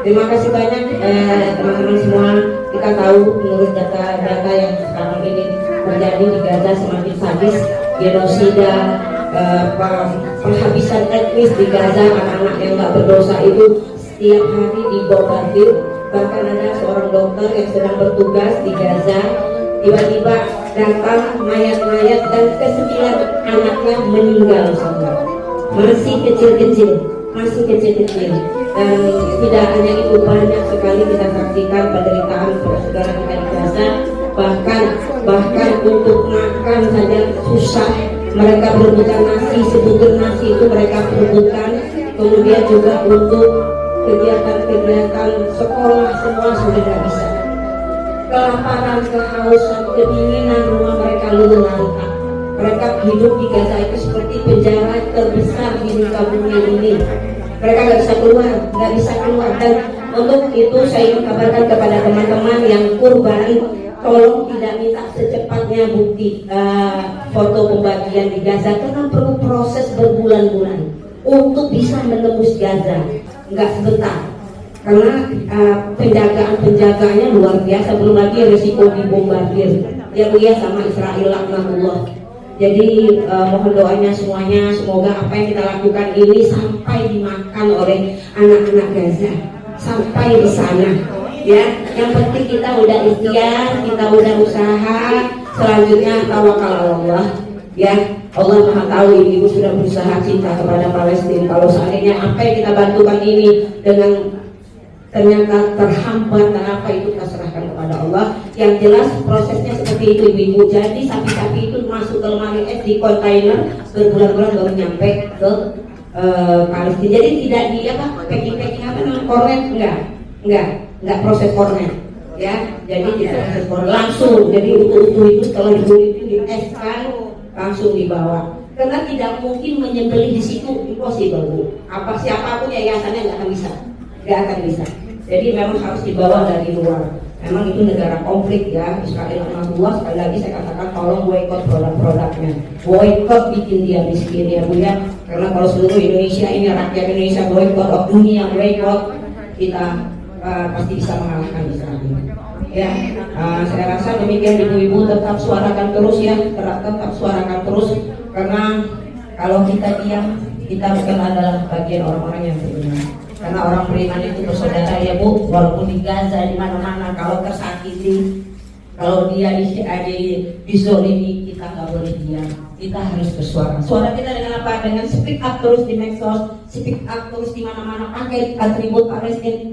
Terima kasih banyak teman-teman semua. Kita tahu menurut data-data yang sekarang ini terjadi di Gaza semakin sadis, genosida, penghabisan etnis di Gaza, anak-anak yang nggak berdosa itu setiap hari dibombardir. Bahkan ada seorang dokter yang sedang bertugas di Gaza, tiba-tiba datang mayat-mayat dan ke-9 anaknya meninggal semua, masih kecil-kecil. Dan tidak hanya itu, banyak sekali kita saksikan penderitaan saudara kita di Gaza. Bahkan untuk makan saja susah, mereka berebutan nasi, sebutir nasi itu mereka berebutan. Kemudian juga untuk kegiatan-kegiatan sekolah semua sudah tidak bisa. Kelaparan, kehausan, kedinginan, rumah mereka luluh lantak. Mereka hidup di Gaza itu seperti penjara terbesar di muka bumi ini. Mereka nggak bisa keluar. Dan untuk itu saya ingin kabarkan kepada teman-teman yang kurban, tolong tidak minta secepatnya bukti foto pembagian di Gaza, karena perlu proses berbulan-bulan untuk bisa menembus Gaza, nggak sebentar. Karena penjagaannya luar biasa, belum lagi resiko dibombardir ya Bu ya sama Israel laknatullah. Jadi mohon doanya semuanya, semoga apa yang kita lakukan ini sampai dimakan oleh anak-anak Gaza, sampai di sana ya. Yang penting kita udah ikhtiar, kita udah usaha, selanjutnya tawakal Allah ya. Allah Maha tahu, ibu sudah berusaha cinta kepada Palestina. Kalau seandainya apa yang kita bantukan ini dengan ternyata terhambat dan apa, itu kita serahkan kepada Allah. Yang jelas prosesnya seperti itu ibu. Jadi sapi-sapi itu masuk ke lemari es di kontainer, berbulan-bulan baru nyampe ke Palestina. Jadi tidak di packing apa namanya, kornet, enggak proses kornet ya. Jadi tidak proses kornet, langsung. Jadi utuh-utuh itu setelah dibuli itu dieskan langsung dibawa. Karena tidak mungkin menyembelih di situ, impossible Bu. Siapapun yayasannya nggak akan bisa. Jadi memang harus dibawa dari luar. Memang itu negara konflik ya, Israel sama luas. Sekali lagi saya katakan, tolong boikot produk-produknya, boikot bikin dia miskin ya Bu ya. Karena kalau seluruh Indonesia ini, rakyat Indonesia boikot, dunia boikot, kita pasti bisa mengalahkan Israel ya. Saya rasa demikian ibu-ibu, tetap suarakan terus ya, tetap suarakan terus. Karena kalau kita diam, kita bukan adalah bagian orang-orang yang beriman. Karena orang beriman itu bersaudara ya Bu, walaupun di Gaza, di mana-mana, kalau tersakiti, kalau dia dizolimi, kita nggak boleh diam, kita harus bersuara. Suara kita dengan apa? Dengan speak up terus di medsos, speak up terus di mana-mana, pakai atribut Palestina.